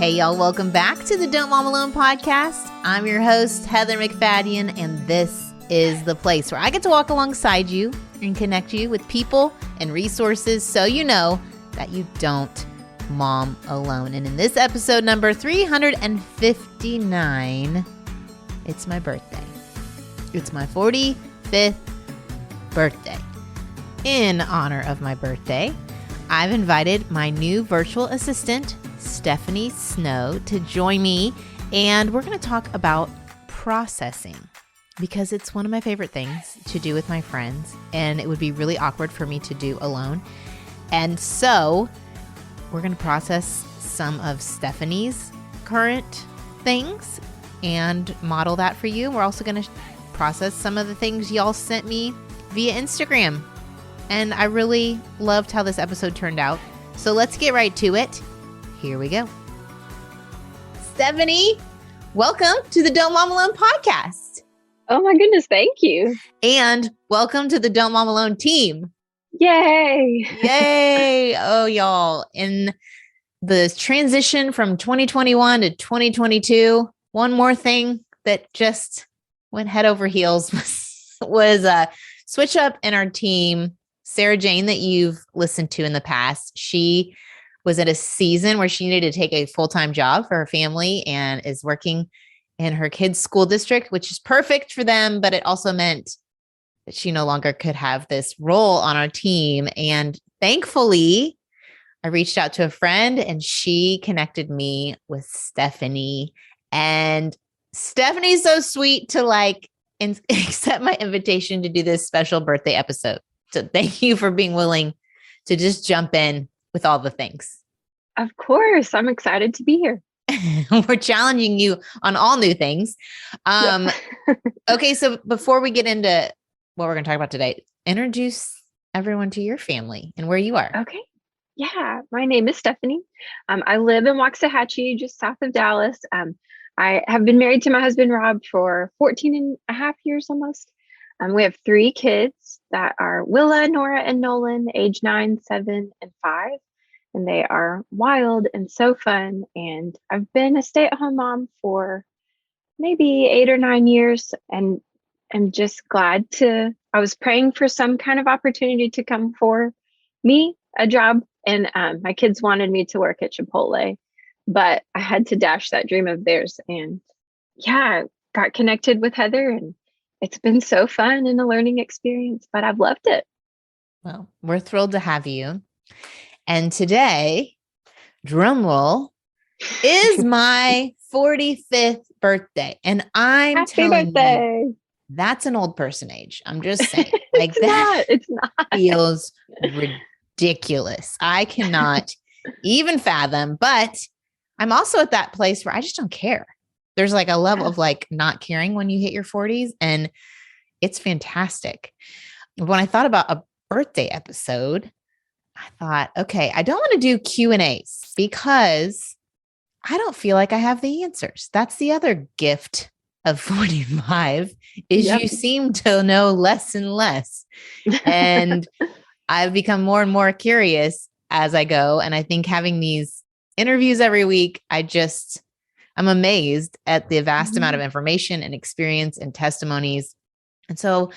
Hey, y'all, welcome back to the Don't Mom Alone podcast. I'm your host, Heather McFadden, and this is the place where I get to walk alongside you and connect you with people and resources so you know that you don't mom alone. And in this episode number 359, it's my birthday. It's my 45th birthday. In honor of my birthday, I've invited my new virtual assistant, Stephanie Snow, to join me, and we're going to talk about processing because it's one of my favorite things to do with my friends, and it would be really awkward for me to do alone. And so we're going to process some of Stephanie's current things and model that for you. We're also going to process some of the things y'all sent me via Instagram, and I really loved how this episode turned out. So let's get right to it. Here we go. Stephanie, welcome to the Don't Mom Alone podcast. Oh my goodness, thank you. And welcome to the Don't Mom Alone team. Yay. Yay. Oh, y'all. In the transition from 2021 to 2022, one more thing that just went head over heels was a switch up in our team. Sarah Jane, that you've listened to in the past, she was at a season where she needed to take a full-time job for her family and is working in her kids' school district, which is perfect for them. But it also meant that she no longer could have this role on our team. And thankfully, I reached out to a friend and she connected me with Stephanie. And Stephanie's so sweet to accept my invitation to do this special birthday episode. So thank you for being willing to just jump in with all the things. Of course. I'm excited to be here. We're challenging you on all new things. Yep. Okay. So before we get into what we're going to talk about today, introduce everyone to your family and where you are. Okay. Yeah. My name is Stephanie. I live in Waxahachie, just south of Dallas. I have been married to my husband, Rob, for 14 and a half years almost. We have 3 kids that are Willa, Nora, and Nolan, age 9, 7, and 5. And they are wild and so fun. And I've been a stay-at-home mom for maybe 8 or 9 years. And I'm just glad I was praying for some kind of opportunity to come for me, a job. And my kids wanted me to work at Chipotle, but I had to dash that dream of theirs. And yeah, got connected with Heather, and it's been so fun and a learning experience, but I've loved it. Well, we're thrilled to have you. And today, drum roll, is my 45th birthday. And I'm Happy telling birthday. you, that's an old person age. I'm just saying. It's not. Feels ridiculous. I cannot even fathom, but I'm also at that place where I just don't care. There's a level of not caring when you hit your 40s, and it's fantastic. When I thought about a birthday episode, I thought, okay, I don't want to do Q&As because I don't feel like I have the answers. That's the other gift of 45 is Yep. You seem to know less and less. And I've become more and more curious as I go. And I think having these interviews every week, I'm amazed at the vast amount of information and experience and testimonies. And so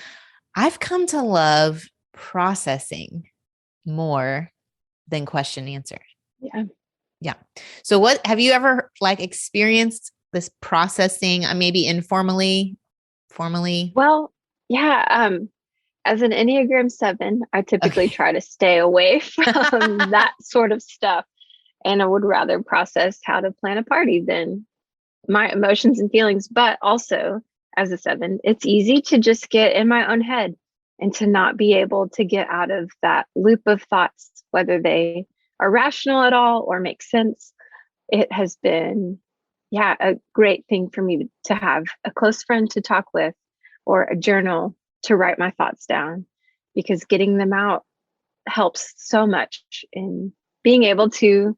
I've come to love processing more than question answer. Yeah. Yeah. So what have you ever experienced this processing, maybe informally, formally? Well, yeah. As an Enneagram 7, I typically try to stay away from that sort of stuff. And I would rather process how to plan a party than my emotions and feelings. But also, as a 7, it's easy to just get in my own head and to not be able to get out of that loop of thoughts, whether they are rational at all or make sense. It has been, a great thing for me to have a close friend to talk with or a journal to write my thoughts down, because getting them out helps so much in being able to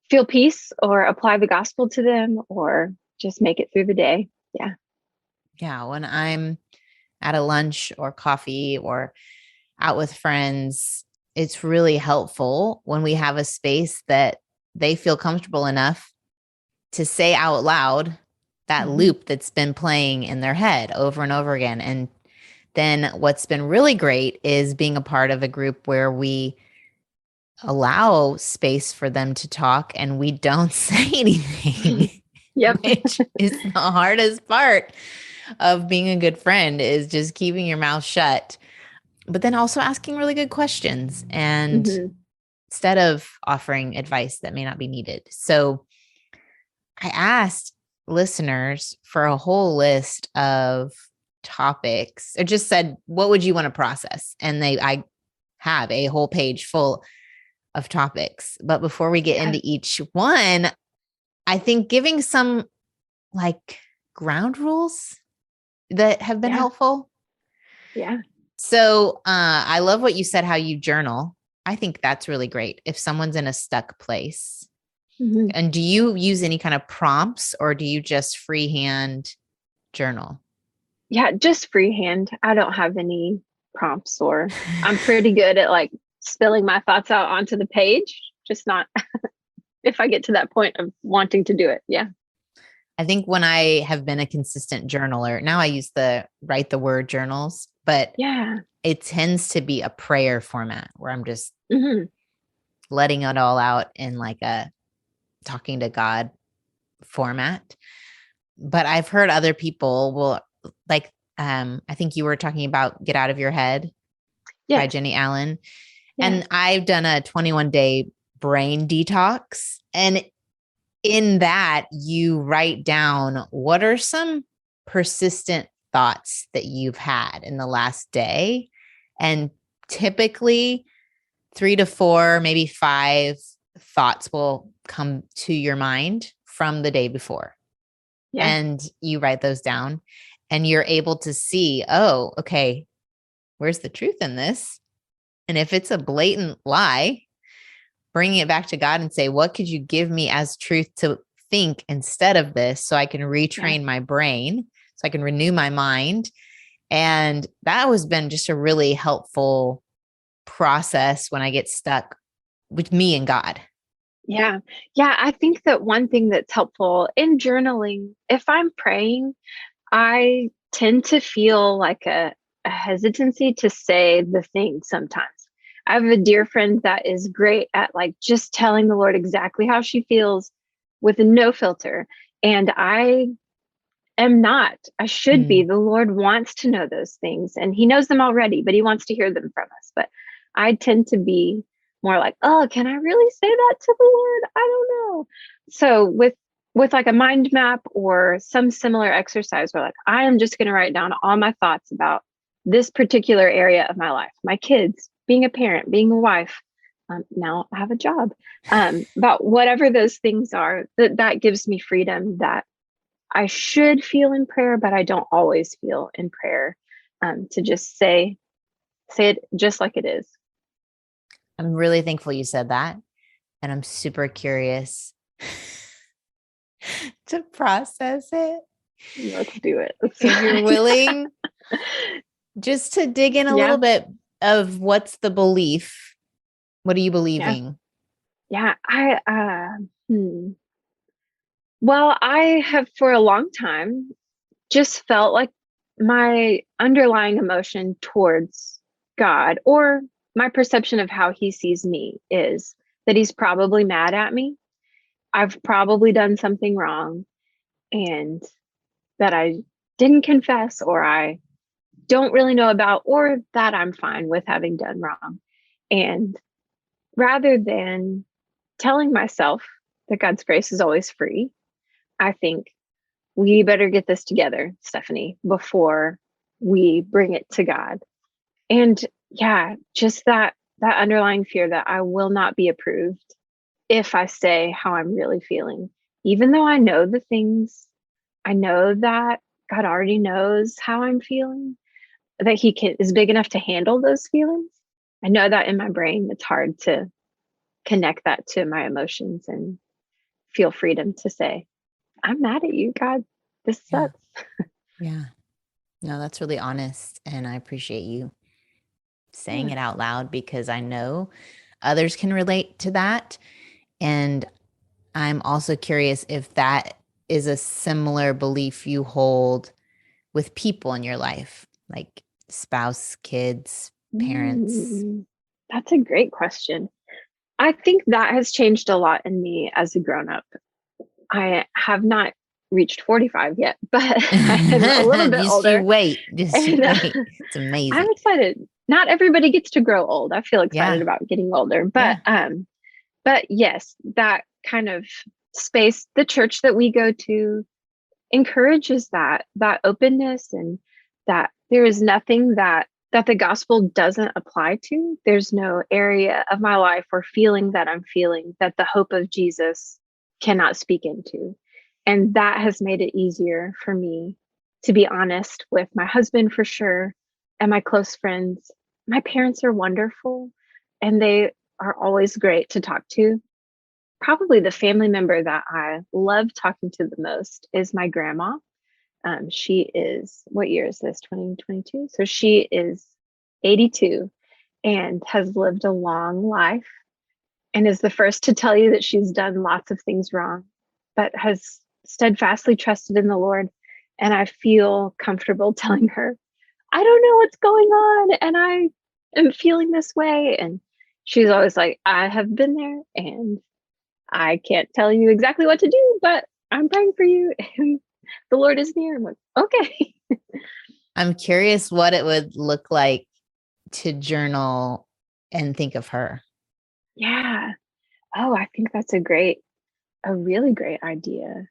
feel peace or apply the gospel to them or just make it through the day. Yeah. Yeah. When I'm at a lunch or coffee or out with friends, it's really helpful when we have a space that they feel comfortable enough to say out loud that Mhm. loop that's been playing in their head over and over again. And then what's been really great is being a part of a group where we allow space for them to talk and we don't say anything, Yep. which is the hardest part of being a good friend, is just keeping your mouth shut, but then also asking really good questions and Mhm. instead of offering advice that may not be needed. So I asked listeners for a whole list of topics, or just said, what would you want to process? And I have a whole page full of topics. But before we get Yeah. into each one, I think giving some like ground rules that have been Yeah. helpful. Yeah. So I love what you said, how you journal. I think that's really great if someone's in a stuck place. Mhm. And do you use any kind of prompts or do you just freehand journal? Yeah, just freehand. I don't have any prompts, or I'm pretty good at like spilling my thoughts out onto the page, just not if I get to that point of wanting to do it. Yeah. I think when I have been a consistent journaler, now I use the write the word journals, but Yeah. it tends to be a prayer format where I'm just Hmm. letting it all out in like a talking to God format. But I've heard other people will like, I think you were talking about Get Out of Your Head by Yes. Jenny Allen. Yeah. And I've done a 21-day brain detox. And in that, you write down what are some persistent thoughts that you've had in the last day. And typically, 3 to 4, maybe 5 thoughts will come to your mind from the day before. Yeah. And you write those down and you're able to see, oh, okay, where's the truth in this? And if it's a blatant lie, bringing it back to God and say, what could you give me as truth to think instead of this so I can Yeah. retrain my brain, so I can renew my mind? And that has been just a really helpful process when I get stuck with me and God. Yeah. Yeah. I think that one thing that's helpful in journaling, if I'm praying, I tend to feel like a hesitancy to say the thing sometimes. I have a dear friend that is great at like just telling the Lord exactly how she feels with no filter. And I am not. I should be. Mm, The Lord wants to know those things and he knows them already, but he wants to hear them from us. But I tend to be more like, oh, can I really say that to the Lord? I don't know. So with like a mind map or some similar exercise where like I am just going to write down all my thoughts about this particular area of my life, my kids, being a parent, being a wife. Now I have a job. About whatever those things are, that gives me freedom that I should feel in prayer, but I don't always feel in prayer. To just say it just like it is. I'm really thankful you said that. And I'm super curious to process it. Let's do it. If you're willing, just to dig in a Yeah, little bit of what's the belief. What are you yeah, believing? yeah. Well, I have for a long time just felt like my underlying emotion towards God, or my perception of how he sees me, is that he's probably mad at me. I've probably done something wrong and that I didn't confess, or I don't really know about, or that I'm fine with having done wrong. And rather than telling myself that God's grace is always free, I think we better get this together, Stephanie, before we bring it to God. And yeah, just that underlying fear that I will not be approved if I say how I'm really feeling, even though I know the things, I know that God already knows how I'm feeling, that he can is big enough to handle those feelings. I know that in my brain it's hard to connect that to my emotions and feel freedom to say, I'm mad at you, God. This Yeah. sucks. Yeah. No, that's really honest. And I appreciate you saying Yeah. it out loud because I know others can relate to that. And I'm also curious if that is a similar belief you hold with people in your life, like spouse, kids, parents. Mm, that's a great question. I think that has changed a lot in me as a grown up. I have not reached 45 yet, but I am a little bit Just you older. wait. Just you And wait. It's I'm amazing. excited. Not everybody gets to grow old. I feel excited Yeah. about getting older, Yeah. but yes, that kind of space, the church that we go to encourages that openness, and that there is nothing that the gospel doesn't apply to. There's no area of my life or feeling that I'm feeling that the hope of Jesus cannot speak into. And that has made it easier for me to be honest with my husband, for sure, and my close friends. My parents are wonderful, and they are always great to talk to. Probably the family member that I love talking to the most is my grandma. She is, what year is this? 2022. So she is 82 and has lived a long life, and is the first to tell you that she's done lots of things wrong, but has steadfastly trusted in the Lord. And I feel comfortable telling her, I don't know what's going on, and I am feeling this way. And she's always like, I have been there, and I can't tell you exactly what to do, but I'm praying for you, and the Lord is near. I'm like, okay. I'm curious what it would look like to journal and think of her. Yeah. Oh, I think that's a really great idea.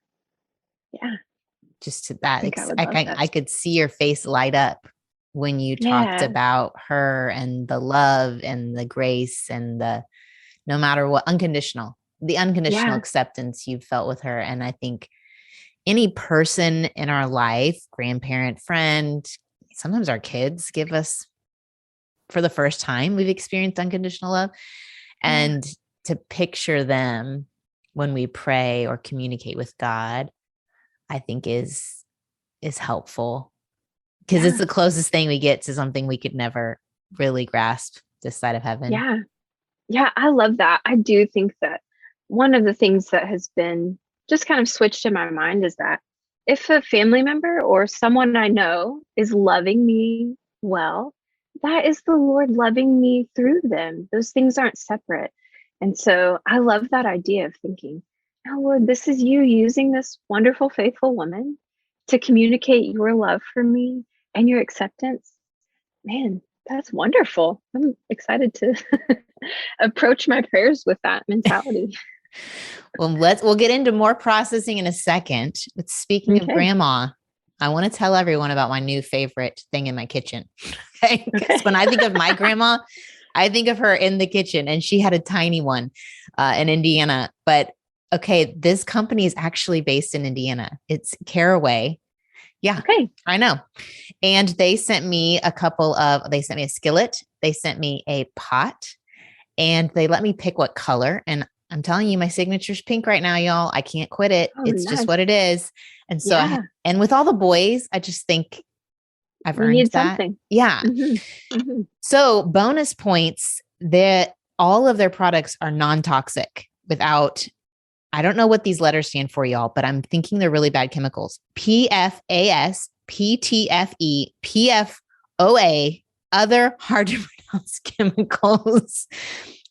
Yeah. Just to I that, think I would love that. I could see your face light up when you talked Yeah. about her and the love and the grace and the no matter what, the unconditional Yeah. acceptance you've felt with her. And I think any person in our life, grandparent, friend, sometimes our kids give us for the first time, we've experienced unconditional love. Yeah. And to picture them when we pray or communicate with God, I think is helpful because it's Yeah. the closest thing we get to something we could never really grasp this side of heaven. Yeah. Yeah. I love that. I do think that one of the things that has been just kind of switched in my mind is that if a family member or someone I know is loving me well, that is the Lord loving me through them. Those things aren't separate. And so I love that idea of thinking, oh, Lord, this is you using this wonderful, faithful woman to communicate your love for me and your acceptance. Man, that's wonderful. I'm excited to approach my prayers with that mentality. Well, we'll get into more processing in a second. But speaking of Okay. grandma, I want to tell everyone about my new favorite thing in my kitchen. Okay. Because Okay. when I think of my grandma, I think of her in the kitchen, and she had a tiny one in Indiana. But okay, this company is actually based in Indiana. It's Caraway. Yeah, Okay. I know. And they sent me they sent me a skillet, they sent me a pot, and they let me pick what color. And I'm telling you, my signature's pink right now, y'all. I can't quit it. Oh, It's just nice. what it is. And so Yeah. and with all the boys, I just think I've You earned need that. something. Yeah. Hmm. Hmm. So bonus points that all of their products are non-toxic without, I don't know what these letters stand for, y'all, but I'm thinking they're really bad chemicals. PFAS, PTFE, PFOA, other hard to pronounce chemicals.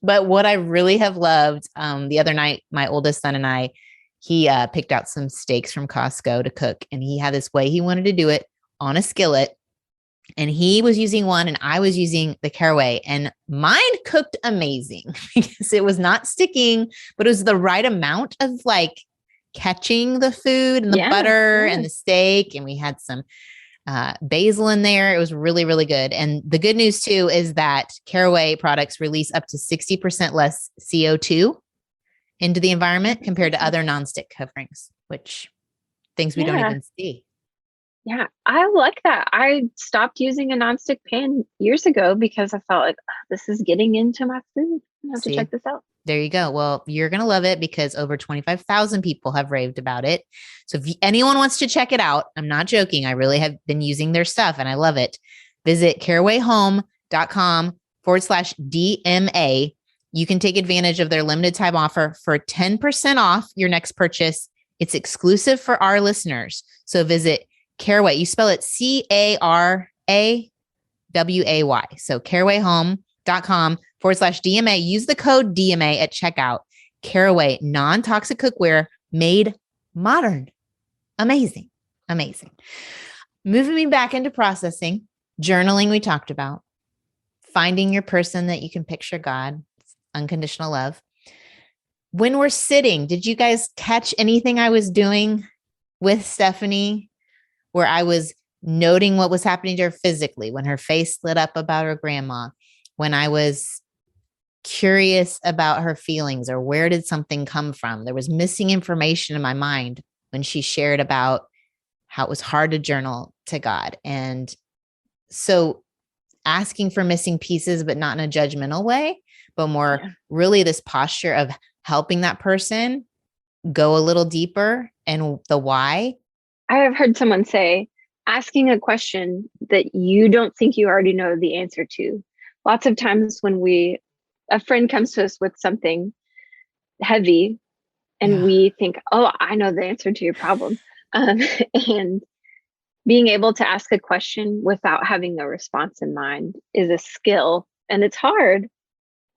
But what I really have loved, the other night, my oldest son and I, he picked out some steaks from Costco to cook, and he had this way he wanted to do it on a skillet. And he was using one and I was using the Caraway, and mine cooked amazing because it was not sticking, but it was the right amount of like catching the food and the Yeah. butter Yeah. and the steak. And we had some basil in there. It was really, really good. And the good news too is that Caraway products release up to 60% less CO2 into the environment That's compared to awesome. other nonstick coverings, which things we don't Yeah. even see. Yeah. I like that. I stopped using a nonstick pan years ago because I felt like, "Ah, this is getting into my food. I have to See? check this out." There you go. Well, you're going to love it because over 25,000 people have raved about it. So if anyone wants to check it out, I'm not joking. I really have been using their stuff and I love it. Visit carawayhome.com/DMA you can take advantage of their limited time offer for 10% off your next purchase. It's exclusive for our listeners. So visit Caraway. You spell it CARAWAY. So carawayhome.com/DMA. Use the code DMA at checkout. Caraway, non-toxic cookware made modern. Amazing. Amazing. Moving me back into processing, journaling we talked about, finding your person that you can picture God, unconditional love. When we're sitting, did you guys catch anything I was doing with Stephanie where I was noting what was happening to her physically, when her face lit up about her grandma, when I was curious about her feelings or where did something come from? There was missing information in my mind when she shared about how it was hard to journal to God. And so asking for missing pieces, but not in a judgmental way, but more really this posture of helping that person go a little deeper and the why. I have heard someone say, asking a question that you don't think you already know the answer to. Lots of times when a friend comes to us with something heavy and we think, oh, I know the answer to your problem. And being able to ask a question without having a response in mind is a skill, and it's hard,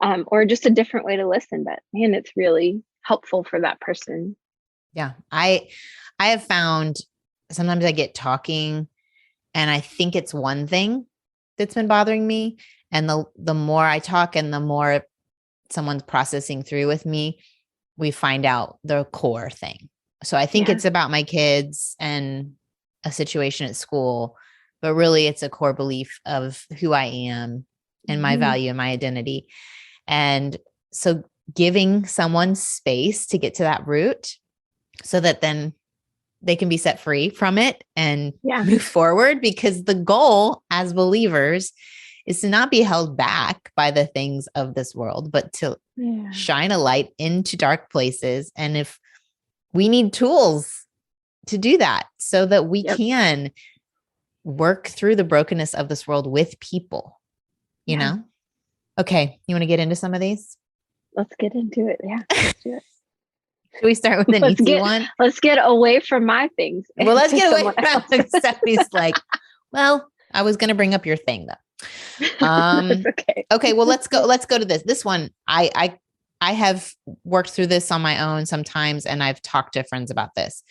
or just a different way to listen. But man, it's really helpful for that person. Yeah. I have found sometimes I get talking and I think it's one thing that's been bothering me. And the more I talk and the more someone's processing through with me, we find out the core thing. So I think it's about my kids and a situation at school, but really it's a core belief of who I am and my value and my identity. And so giving someone space to get to that root so that then they can be set free from it and move forward, because the goal as believers is to not be held back by the things of this world, but to shine a light into dark places. And if we need tools to do that so that we can work through the brokenness of this world with people, you know? Okay. You want to get into some of these? Let's get into it. Yeah, let's do it. Should we start with an easy one? Let's get away from my things. Well, let's get away from Stephanie's like, well, I was going to bring up your thing though. Okay. Well, let's go to this. This one, I have worked through this on my own sometimes, and I've talked to friends about this.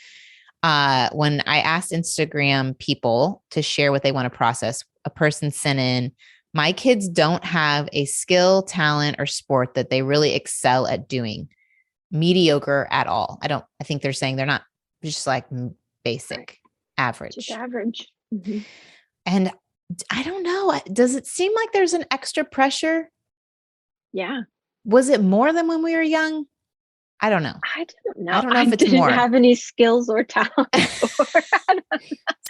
When I asked Instagram people to share what they want to process, a person sent in, my kids don't have a skill, talent, or sport that they really excel at doing. Mediocre at all. I think they're saying they're not, just like basic, average. Just average. Mm-hmm. And I don't know. Does it seem like there's an extra pressure? Yeah. Was it more than when we were young? I don't know. I don't know. I don't know if it's more. I didn't have any skills or talent.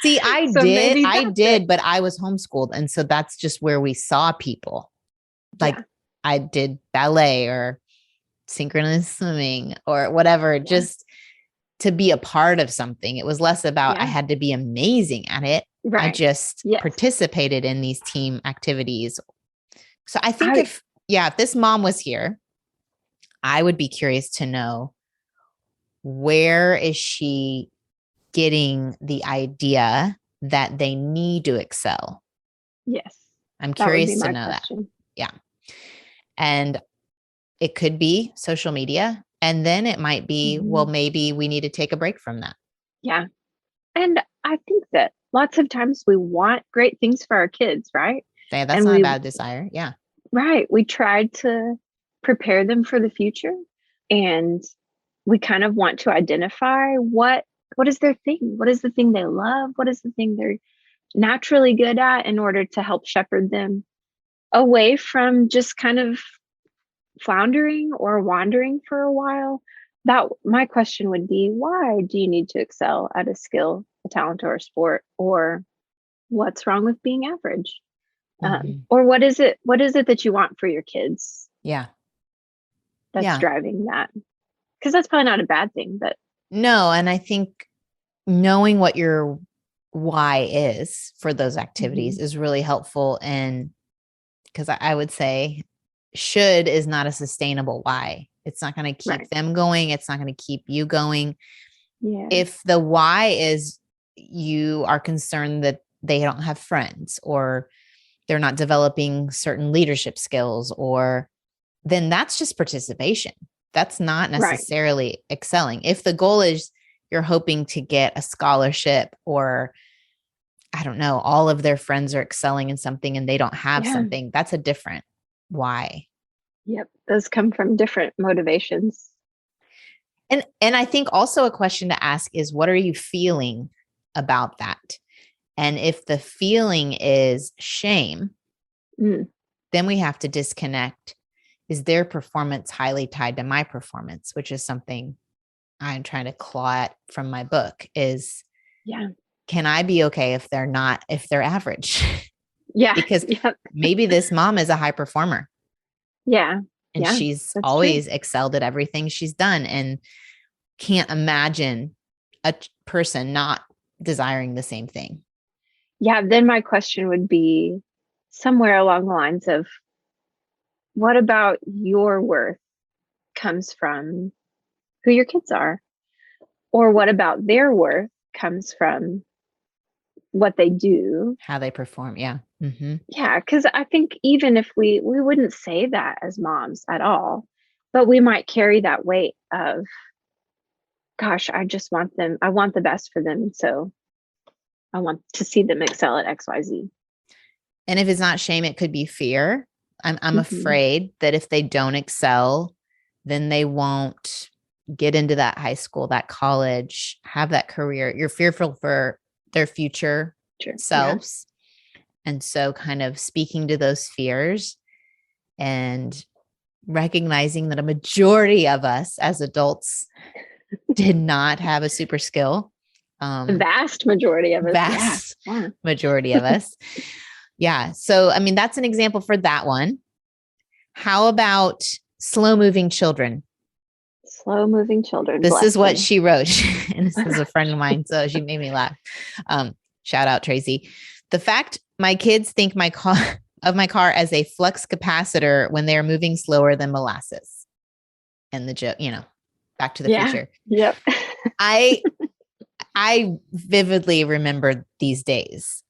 See, I did, but I was homeschooled. And so that's just where we saw people. Like I did ballet or synchronous swimming or whatever, just to be a part of something. It was less about I had to be amazing at it. Right. I just participated in these team activities. So I think if this mom was here, I would be curious to know, where is she getting the idea that they need to excel? Yes. I'm curious to know that. Yeah. And it could be social media. And then it might be, well, maybe we need to take a break from that. Yeah. And I think that lots of times we want great things for our kids, right? Yeah, that's not a bad desire. Yeah. Right. We try to prepare them for the future, and we kind of want to identify what is their thing? What is the thing they love? What is the thing they're naturally good at, in order to help shepherd them away from just kind of floundering or wandering for a while. That my question would be, why do you need to excel at a skill, a talent, or a sport? Or what's wrong with being average? Or what is it that you want for your kids? Yeah. That's driving that. Because that's probably not a bad thing, but no. And I think knowing what your why is for those activities is really helpful. And because I would say should is not a sustainable why. It's not going to keep them going. It's not going to keep you going. Yeah. If the why is you are concerned that they don't have friends or they're not developing certain leadership skills, or then that's just participation. That's not necessarily excelling. If the goal is you're hoping to get a scholarship, or I don't know, all of their friends are excelling in something and they don't have something, that's a different why. Yep. Those come from different motivations. And I think also a question to ask is, what are you feeling about that? And if the feeling is shame, then we have to disconnect. Is their performance highly tied to my performance? Which is something I'm trying to claw at from my book is, can I be okay if they're average? Yeah. Because maybe this mom is a high performer. Yeah. And she's always excelled at everything she's done, and can't imagine a person not desiring the same thing. Yeah. Then my question would be somewhere along the lines of, what about your worth comes from who your kids are? Or what about their worth comes from what they do, how they perform? Yeah. Mm-hmm. Yeah. Cause I think even if we wouldn't say that as moms at all, but we might carry that weight of, gosh, I want the best for them. So I want to see them excel at XYZ. And if it's not shame, it could be fear. I'm afraid that if they don't excel, then they won't get into that high school, that college, have that career. You're fearful for their future selves. And so kind of speaking to those fears and recognizing that a majority of us as adults did not have a super skill. The vast majority of us. Majority of us. Yeah. So, I mean, that's an example for that one. How about slow moving children? Slow moving children. This is what she wrote. And this is a friend of mine. So she made me laugh. Shout out, Tracy. The fact my kids think my car as a flux capacitor when they are moving slower than molasses. And the joke, Back to the Future. Yep. I vividly remember these days.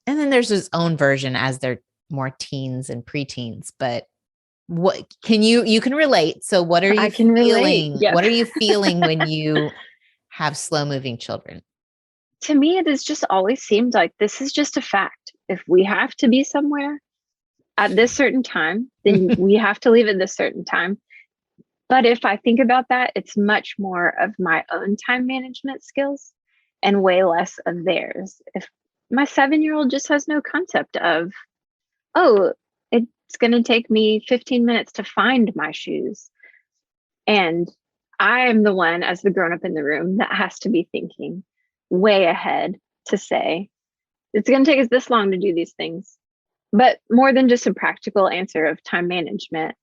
And then there's his own version as they're more teens and preteens. But what you can relate. So what are you feeling? Yep. What are you feeling when you have slow moving children? To me, it has just always seemed like this is just a fact. If we have to be somewhere at this certain time, then we have to leave at this certain time. But if I think about that, it's much more of my own time management skills and way less of theirs. If my 7-year-old just has no concept of, oh, it's going to take me 15 minutes to find my shoes. And I'm the one, as the grown-up in the room, that has to be thinking way ahead to say, it's going to take us this long to do these things. But more than just a practical answer of time management,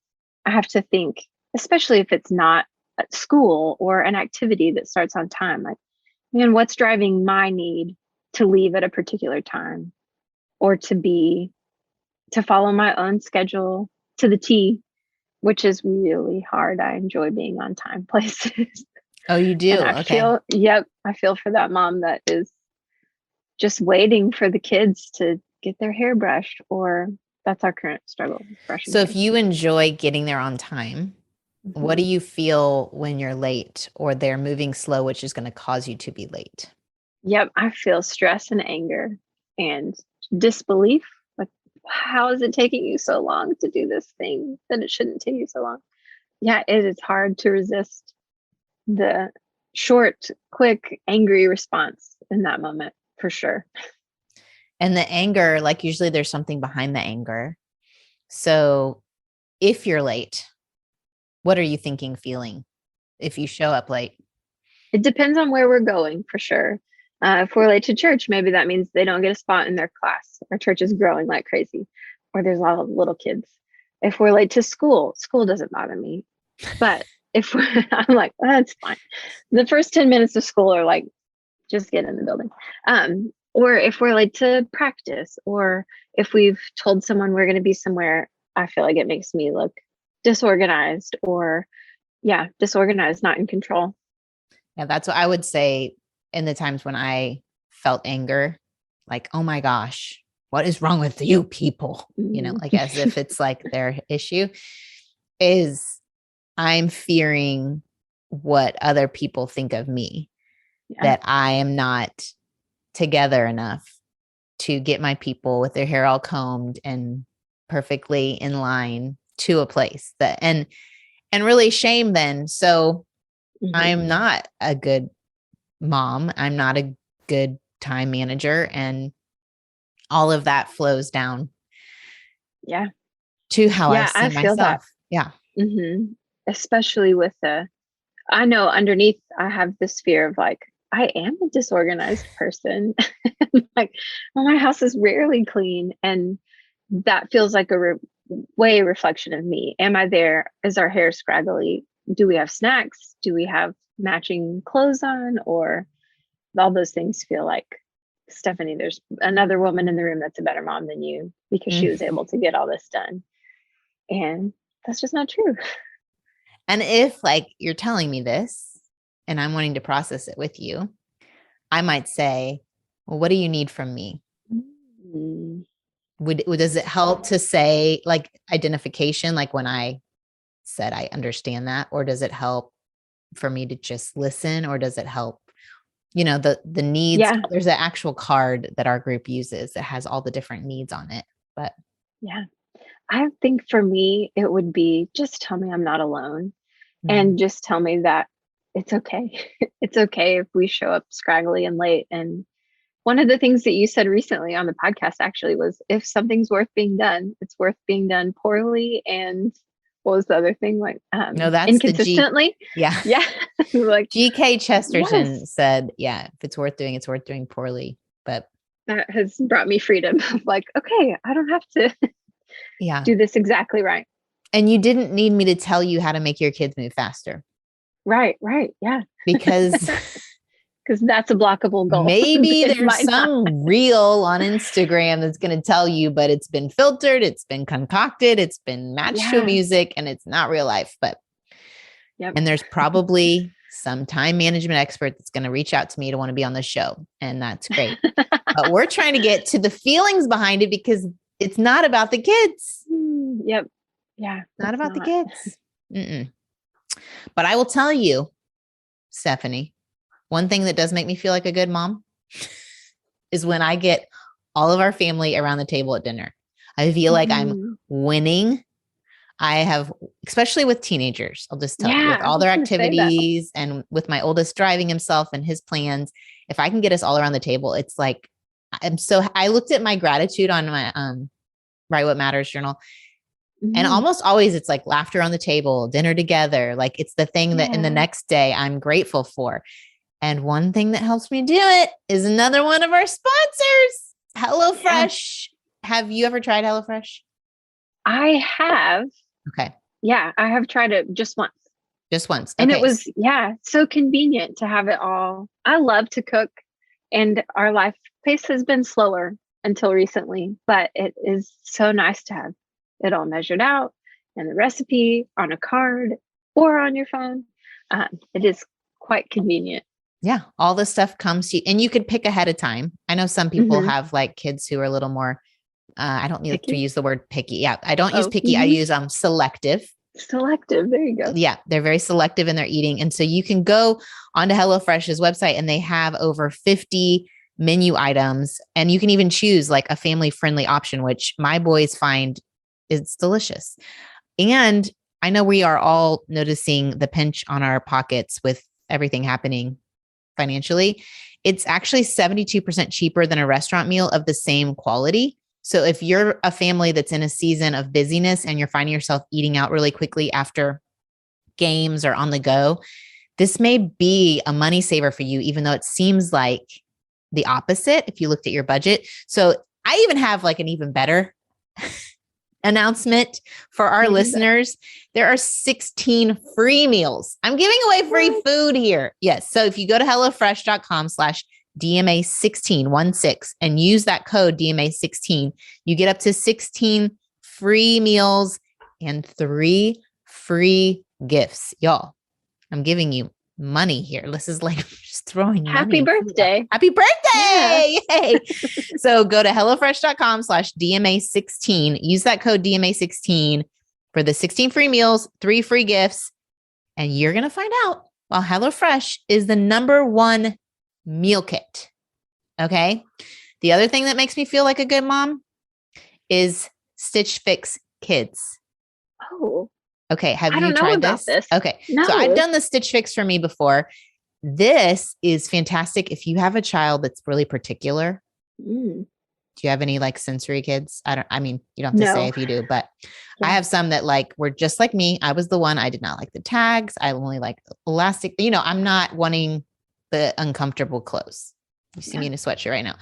I have to think, especially if it's not at school or an activity that starts on time, like, man, what's driving my need to leave at a particular time, or to follow my own schedule to the T, which is really hard. I enjoy being on time places. Oh, you do? I feel for that mom that is just waiting for the kids to get their hair brushed, or that's our current struggle. So if you enjoy getting there on time, what do you feel when you're late or they're moving slow, which is going to cause you to be late? Yep. I feel stress and anger and disbelief. Like, how is it taking you so long to do this thing that it shouldn't take you so long? Yeah, it is hard to resist the short, quick, angry response in that moment, for sure. And the anger, like usually there's something behind the anger. So if you're late, what are you thinking, feeling if you show up late? It depends on where we're going, for sure. If we're late to church, maybe that means they don't get a spot in their class. Our church is growing like crazy, or there's a lot of little kids. If we're late to school doesn't bother me. But I'm like, oh, that's fine. The first 10 minutes of school are like, just get in the building. Or if we're late to practice, or if we've told someone we're going to be somewhere I feel like it makes me look disorganized or disorganized, not in control. Yeah, that's what I would say in the times when I felt anger, like, oh my gosh, what is wrong with you people? Like as if it's like their issue, is I'm fearing what other people think of me, that I am not together enough to get my people with their hair all combed and perfectly in line to a place that, and really shame then. So I'm not a good mom. I'm not a good time manager. And all of that flows down. Yeah. To how I see I feel myself. that. Yeah. Especially with I know underneath I have this fear of like, I am a disorganized person. Like, well, my house is rarely clean. And that feels like a way reflection of me. Am I there? Is our hair scraggly? Do we have snacks? Do we have matching clothes on? Or all those things feel like, Stephanie, there's another woman in the room that's a better mom than you because she was able to get all this done. And that's just not true. And if like you're telling me this and I'm wanting to process it with you, I might say, well, what do you need from me? Does it help to say like identification, like when I said I understand that, or does it help for me to just listen, or does it help, the needs? Yeah. There's an actual card that our group uses that has all the different needs on it. But yeah, I think for me, it would be just tell me I'm not alone and just tell me that it's okay. It's okay if we show up scraggly and late. And one of the things that you said recently on the podcast actually was, if something's worth being done, it's worth being done poorly. And what was the other thing? Like, no, that's inconsistently. Yeah. Like G.K. Chesterton said, yeah, if it's worth doing, it's worth doing poorly. But that has brought me freedom. Like, okay, I don't have to do this exactly right. And you didn't need me to tell you how to make your kids move faster. Right. Yeah. Because that's a blockable goal. Maybe there's some reel on Instagram that's going to tell you, but it's been filtered, it's been concocted, it's been matched to music, and it's not real life. But and there's probably some time management expert that's going to reach out to me to want to be on the show. And that's great. But we're trying to get to the feelings behind it because it's not about the kids. Yeah. Not about the kids. But I will tell you, Stephanie, one thing that does make me feel like a good mom is when I get all of our family around the table at dinner. I feel like I'm winning. I have, especially with teenagers, I'll just tell you, with all their activities and with my oldest driving himself and his plans, if I can get us all around the table, it's like, I looked at my gratitude on my Write What Matters journal. And almost always it's like laughter on the table, dinner together. Like it's the thing that in the next day I'm grateful for. And one thing that helps me do it is another one of our sponsors, HelloFresh. Have you ever tried HelloFresh? I have. Okay. Yeah, I have tried it just once. Just once. Okay. And it was, so convenient to have it all. I love to cook, and our life pace has been slower until recently, but it is so nice to have it all measured out and the recipe on a card or on your phone. It is quite convenient. Yeah. All the stuff comes to you, and you could pick ahead of time. I know some people have like kids who are a little more, I don't need to use the word picky. Yeah. I don't use picky. I use selective. Selective. There you go. Yeah. They're very selective in their eating. And so you can go onto HelloFresh's website and they have over 50 menu items, and you can even choose like a family friendly option, which my boys find is delicious. And I know we are all noticing the pinch on our pockets with everything happening financially. It's actually 72% cheaper than a restaurant meal of the same quality. So if you're a family that's in a season of busyness and you're finding yourself eating out really quickly after games or on the go, this may be a money saver for you, even though it seems like the opposite if you looked at your budget. So I even have like an even better announcement for our listeners. There are 16 free meals. I'm giving away free food here. Yes. So if you go to HelloFresh.com/DMA16 and use that code DMA16, you get up to 16 free meals and 3 free gifts. Y'all, I'm giving you money here. This is like just throwing Happy money. birthday. Happy birthday. Yeah. Yay. So go to HelloFresh.com/DMA16. Use that code DMA16 for the 16 free meals, 3 free gifts. And you're going to find out why HelloFresh is the #1 meal kit. Okay. The other thing that makes me feel like a good mom is Stitch Fix Kids. Oh. Okay. Have I you don't know tried about this. Okay. No. So I've done the Stitch Fix for me before. This is fantastic if you have a child that's really particular. Mm. Do you have any like sensory kids? I mean, you don't have to No. say if you do, but Yeah. I have some that like were just like me. I was the one, I did not like the tags. I only like elastic. I'm not wanting the uncomfortable clothes. You see me in a sweatshirt right now.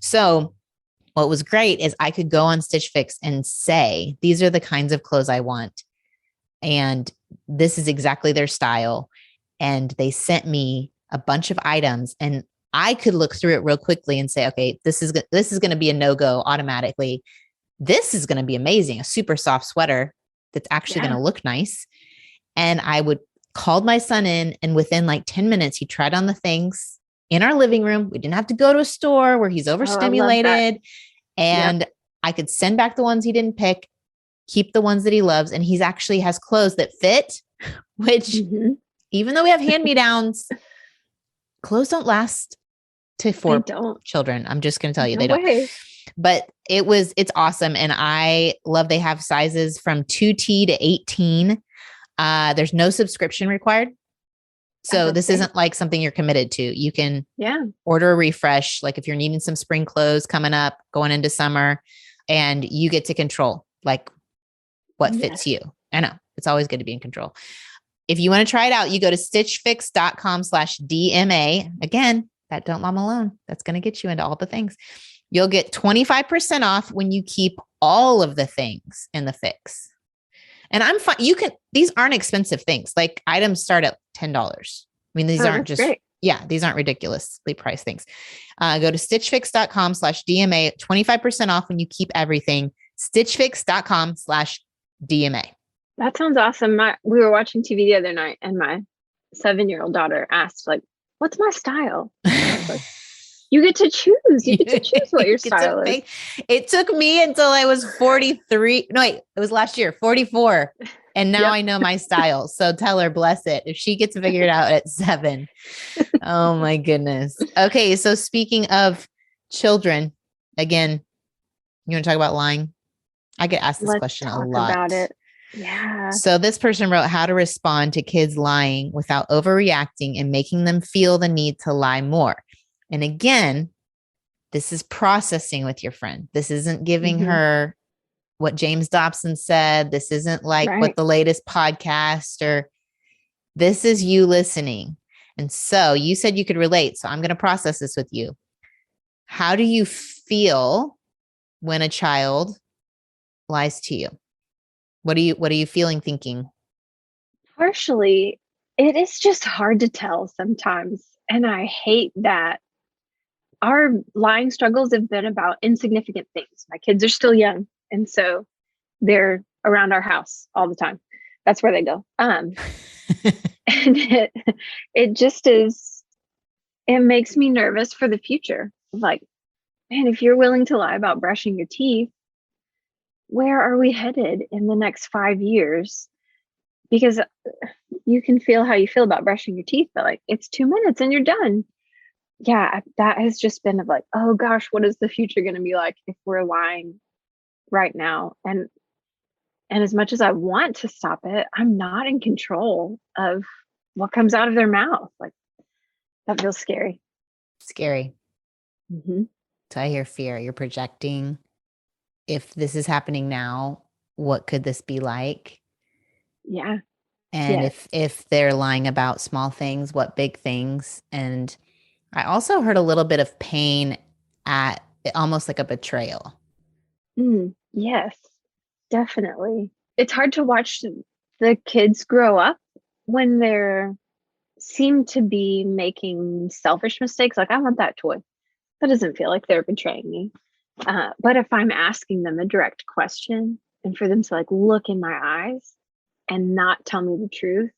So what was great is I could go on Stitch Fix and say, these are the kinds of clothes I want. And this is exactly their style. And they sent me a bunch of items and I could look through it real quickly and say, okay, this is going to be a no-go automatically. This is going to be amazing. A super soft sweater that's actually going to look nice. And I would call my son in, and within like 10 minutes, he tried on the things in our living room. We didn't have to go to a store where he's overstimulated. And I could send back the ones he didn't pick, keep the ones that he loves. And he's actually has clothes that fit, which even though we have hand-me-downs, clothes don't last for children. I'm just going to tell you, they don't. But it's awesome. And I love they have sizes from 2T to 18. There's no subscription required. So this isn't like something you're committed to. You can order a refresh. Like if you're needing some spring clothes coming up, going into summer, and you get to control like what fits you. I know it's always good to be in control. If you want to try it out, you go to stitchfix.com/DMA. Again, that Don't Mom Alone. That's going to get you into all the things. You'll get 25% off when you keep all of the things in the fix. And I'm fine. These aren't expensive things. Like items start at $10. I mean, these aren't just, these aren't ridiculously priced things. Go to stitchfix.com/DMA, 25% off when you keep everything. Stitchfix.com/DMA. That sounds awesome. We were watching TV the other night and my 7-year-old daughter asked like, what's my style? Like, you get to choose. You get to choose what your style is. It took me until I was 43. No, wait, it was last year, 44. And now I know my style. So tell her, bless it, if she gets figured out at 7. Oh my goodness. Okay. So speaking of children, again, you want to talk about lying? I get asked this question a lot. About it. Yeah. So this person wrote how to respond to kids lying without overreacting and making them feel the need to lie more. And again, this is processing with your friend. This isn't giving her what James Dobson said. This isn't like what the latest podcast, or this is you listening. And so you said you could relate. So I'm going to process this with you. How do you feel when a child lies to you? What are you feeling, thinking? Partially, it is just hard to tell sometimes. And I hate that our lying struggles have been about insignificant things. My kids are still young, and so they're around our house all the time. That's where they go. And it just is, it makes me nervous for the future. Like, man, if you're willing to lie about brushing your teeth, where are we headed in the next 5 years? Because you can feel how you feel about brushing your teeth, but like it's 2 minutes and you're done. Yeah, that has just been of like, oh gosh, what is the future going to be like if we're lying right now? And as much as I want to stop it, I'm not in control of what comes out of their mouth. Like that feels scary. Scary. So I hear fear. You're projecting. If this is happening now, what could this be like? Yeah. And if they're lying about small things, what big things? And I also heard a little bit of pain at almost like a betrayal. Yes, definitely. It's hard to watch the kids grow up when they're seem to be making selfish mistakes. Like, I want that toy. That doesn't feel like they're betraying me. But if I'm asking them a direct question and for them to like look in my eyes and not tell me the truth,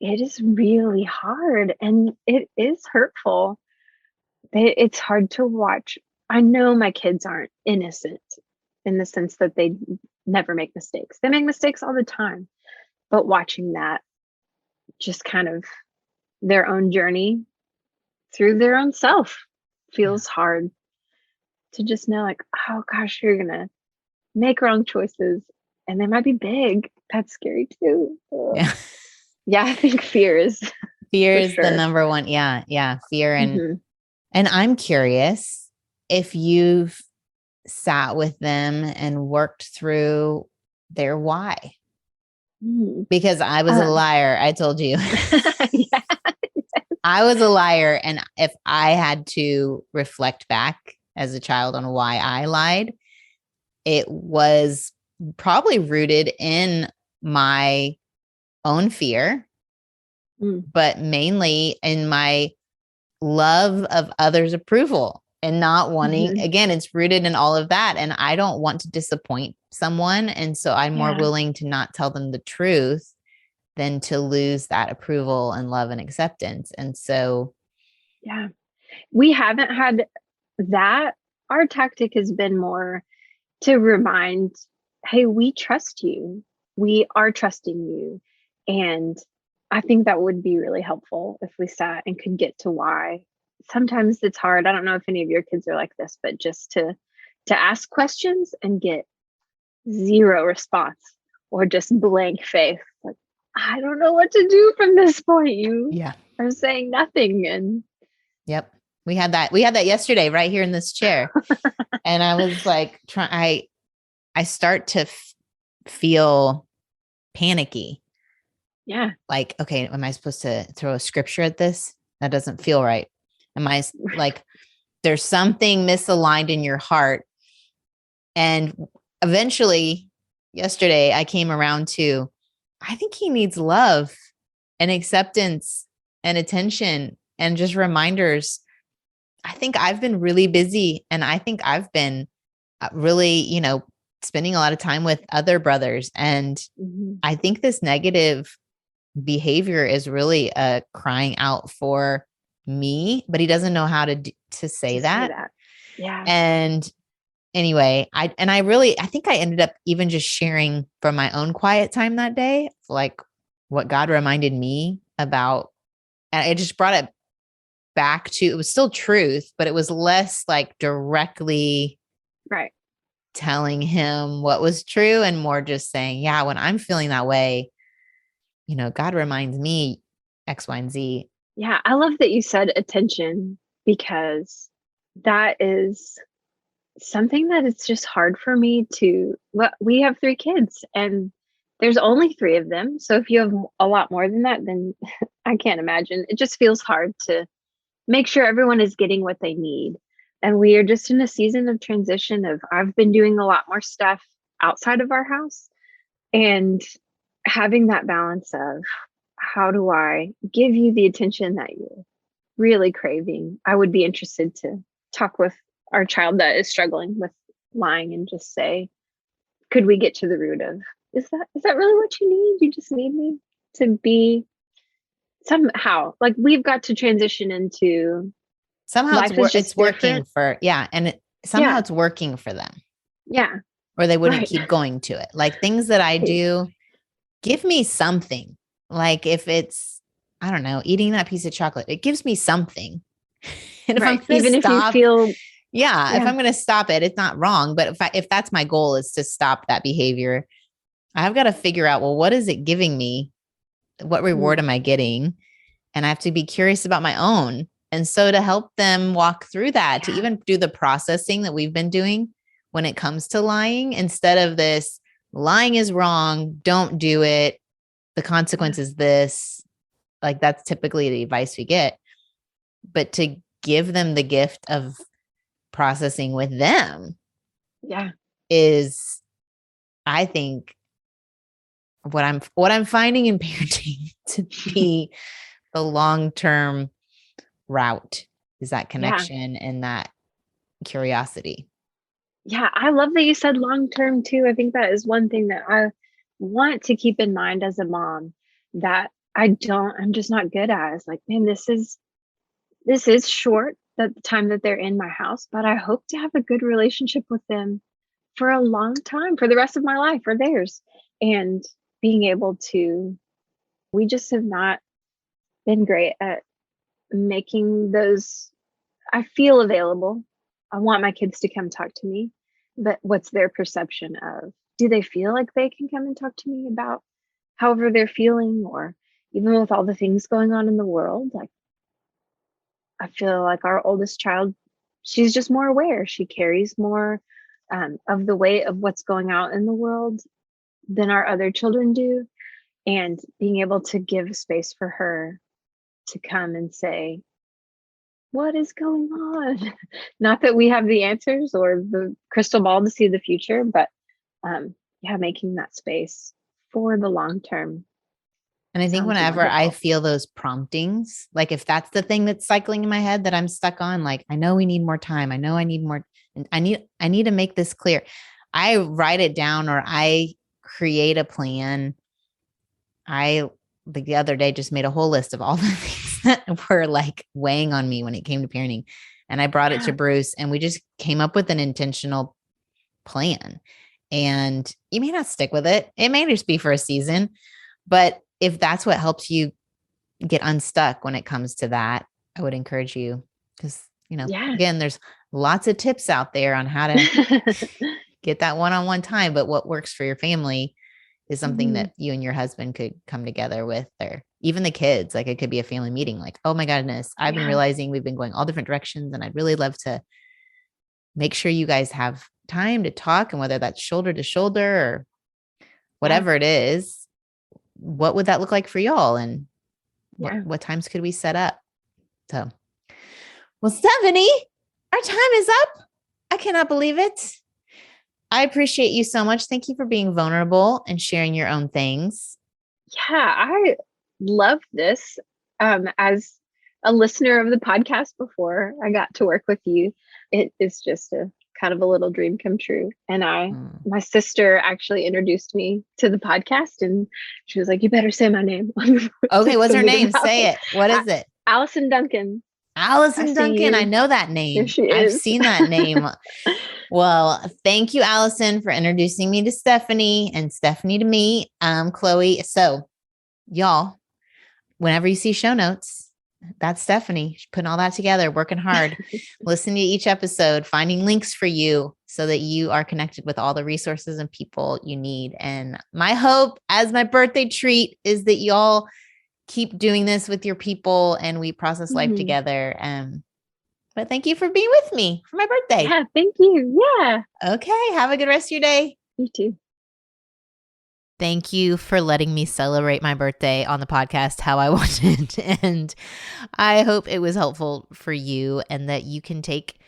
it is really hard and it is hurtful. It's hard to watch. I know my kids aren't innocent in the sense that they never make mistakes. They make mistakes all the time. But watching that, just kind of their own journey through their own self, feels hard to just know, like, oh gosh, you're going to make wrong choices and they might be big. That's scary too. Ugh. Yeah. Yeah, I think fear is Fear for is the sure. number one. Yeah. Yeah. Fear. Mhm. And I'm curious if you've sat with them and worked through their why, Mm. because I was a liar. I told you. Yeah. I was a liar. And if I had to reflect back as a child on why I lied, it was probably rooted in my own fear, but mainly in my love of others' approval and not wanting, again, it's rooted in all of that. And I don't want to disappoint someone. And so I'm more willing to not tell them the truth than to lose that approval and love and acceptance. And so, Yeah, we haven't had that. Our tactic has been more to remind, hey, we trust you. We are trusting you. And I think that would be really helpful if we sat and could get to why. Sometimes it's hard. I don't know if any of your kids are like this, but just to ask questions and get zero response or just blank face. Like, I don't know what to do from this point. You are saying nothing. And yep. We had that yesterday right here in this chair. And I was like, I start to feel panicky. Yeah. Like, okay, am I supposed to throw a scripture at this? That doesn't feel right. Am I like, there's something misaligned in your heart. And eventually yesterday I came around to, I think he needs love and acceptance and attention and just reminders. I think I've been really busy and I think I've been really, spending a lot of time with other brothers. And I think this negative behavior is really crying out for me, but he doesn't know how to say that. Yeah. And anyway, I think I ended up even just sharing from my own quiet time that day, like what God reminded me about. And it just brought it back to, it was still truth, but it was less like directly telling him what was true and more just saying, yeah, when I'm feeling that way, God reminds me X, Y, and Z. Yeah. I love that you said attention, because that is something that it's just hard for me to, well, we have 3 kids and there's only 3 of them. So if you have a lot more than that, then I can't imagine. It just feels hard to make sure everyone is getting what they need. And we are just in a season of transition of, I've been doing a lot more stuff outside of our house and having that balance of, how do I give you the attention that you're really craving? I would be interested to talk with our child that is struggling with lying and just say, could we get to the root of, is that really what you need? You just need me to be somehow, like, we've got to transition into somehow it's working different. for, and somehow it's working for them. Yeah. Or they wouldn't keep going to it. Like things that I do, give me something. Like if it's, I don't know, eating that piece of chocolate, it gives me something. And if I'm going to stop, if you feel, if I'm going to stop it, it's not wrong. But if that's my goal is to stop that behavior, I've got to figure out, well, what is it giving me? What reward am I getting? And I have to be curious about my own. And so to help them walk through that, to even do the processing that we've been doing when it comes to lying, instead of this, lying is wrong, don't do it, the consequence is this, like that's typically the advice we get. But to give them the gift of processing with them is, I think, what I'm finding in parenting to be the long-term route, is that connection and that curiosity. Yeah, I love that you said long term too. I think that is one thing that I want to keep in mind as a mom that I'm just not good at. It's like, man, this is short, the time that they're in my house, but I hope to have a good relationship with them for a long time, for the rest of my life or theirs. And being able to, we just have not been great at making those, I feel available. I want my kids to come talk to me, but what's their perception of, do they feel like they can come and talk to me about however they're feeling, or even with all the things going on in the world? Like, I feel like our oldest child, she's just more aware. She carries more of the weight of what's going out in the world than our other children do. And being able to give space for her to come and say, what is going on? Not that we have the answers or the crystal ball to see the future, but yeah, making that space for the long term And I think sounds whenever I wonderful. feel those promptings, like if that's the thing that's cycling in my head that I'm stuck on, like I know we need more time. I know I need more, and I need to make this clear. I write it down or I create a plan. I like the other day just made a whole list of all the things that were like weighing on me when it came to parenting. And I brought it to Yeah. Bruce and we just came up with an intentional plan. And you may not stick with it. It may just be for a season, but if that's what helps you get unstuck when it comes to that, I would encourage you because, Yeah. again, there's lots of tips out there on how to get that one-on-one time, but what works for your family is something Mhm. that you and your husband could come together with, or even the kids. Like it could be a family meeting. Like, oh my goodness, I've been Yeah. realizing we've been going all different directions and I'd really love to make sure you guys have time to talk. And whether that's shoulder to shoulder or Yeah. whatever it is, what would that look like for y'all? And Yeah. what times could we set up? So, well, Stephanie, our time is up. I cannot believe it. I appreciate you so much. Thank you for being vulnerable and sharing your own things. Yeah, I love this. As a listener of the podcast before I got to work with you, it is just a kind of a little dream come true. And Mm. my sister actually introduced me to the podcast, and she was like, "You better say my name Okay, what's to her meet name? about Say it. What A- is it? Allison Duncan. I Allison see Duncan. I you. know that There name. she I've is. seen that name. Well, thank you, Allison, for introducing me to Stephanie and Stephanie to me, Chloe. So, y'all, whenever you see show notes, that's Stephanie. She's putting all that together, working hard, listening to each episode, finding links for you so that you are connected with all the resources and people you need. And my hope as my birthday treat is that y'all keep doing this with your people and we process life Mhm. together. But thank you for being with me for my birthday. Yeah, thank you. Yeah, Okay. Have a good rest of your day. you too. Thank you for letting me celebrate my birthday on the podcast how I wanted. And I hope it was helpful for you and that you can take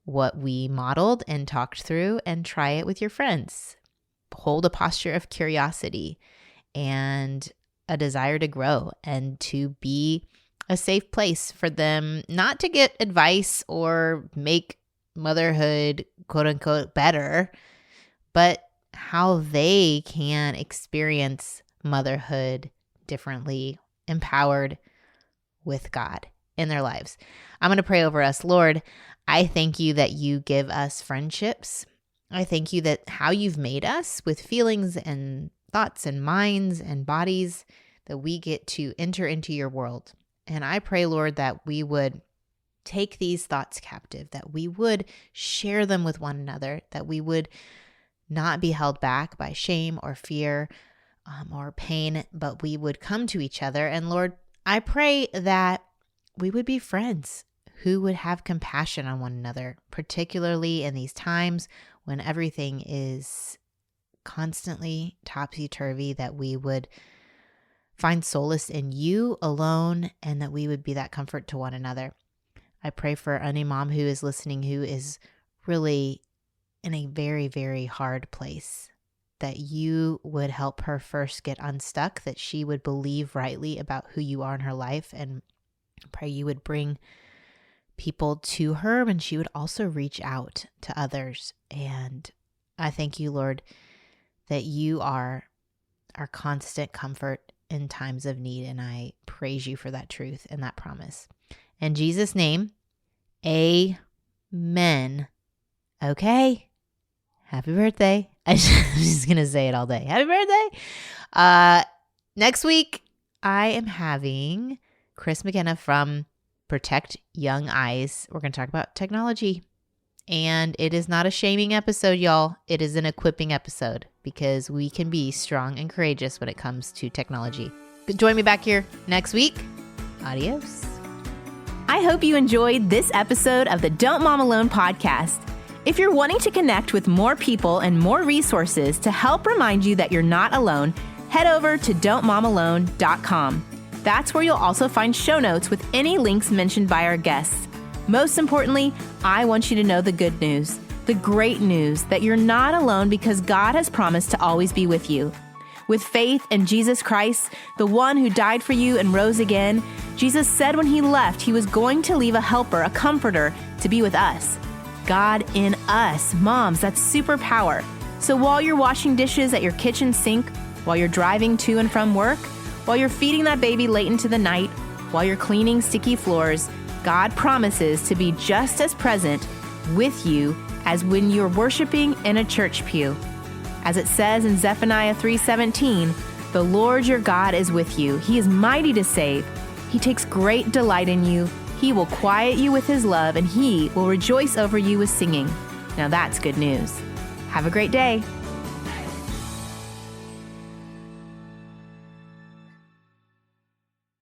what we modeled and talked through and try it with your friends. Hold a posture of curiosity and a desire to grow and to be a safe place for them, not to get advice or make motherhood, quote unquote, better, but how they can experience motherhood differently, empowered with God in their lives. I'm going to pray over us. Lord, I thank you that you give us friendships. I thank you that how you've made us with feelings and thoughts and minds and bodies, that we get to enter into your world. And I pray, Lord, that we would take these thoughts captive, that we would share them with one another, that we would not be held back by shame or fear or pain, but we would come to each other. And Lord, I pray that we would be friends who would have compassion on one another, particularly in these times when everything is constantly topsy-turvy, that we would find solace in you alone and that we would be that comfort to one another. I pray for any mom who is listening who is really in a very, very hard place, that you would help her first get unstuck, that she would believe rightly about who you are in her life, and pray you would bring people to her, and she would also reach out to others. And I thank you, Lord, that you are our constant comfort in times of need. And I praise you for that truth and that promise. In Jesus' name, amen. Okay. Happy birthday. I'm just going to say it all day. Happy birthday. Next week, I am having Chris McKenna from Protect Young Eyes. We're going to talk about technology. And it is not a shaming episode, y'all. It is an equipping episode because we can be strong and courageous when it comes to technology. Join me back here next week. Adios. I hope you enjoyed this episode of the Don't Mom Alone podcast. If you're wanting to connect with more people and more resources to help remind you that you're not alone, head over to don'tmomalone.com. That's where you'll also find show notes with any links mentioned by our guests. Most importantly, I want you to know the good news, the great news that you're not alone because God has promised to always be with you. With faith in Jesus Christ, the one who died for you and rose again, Jesus said when he left, he was going to leave a helper, a comforter, to be with us. God in us. Moms, that's superpower. So while you're washing dishes at your kitchen sink, while you're driving to and from work, while you're feeding that baby late into the night, while you're cleaning sticky floors, God promises to be just as present with you as when you're worshiping in a church pew. As it says in Zephaniah 3:17, the Lord your God is with you. He is mighty to save. He takes great delight in you. He will quiet you with his love, and he will rejoice over you with singing. Now that's good news. Have a great day.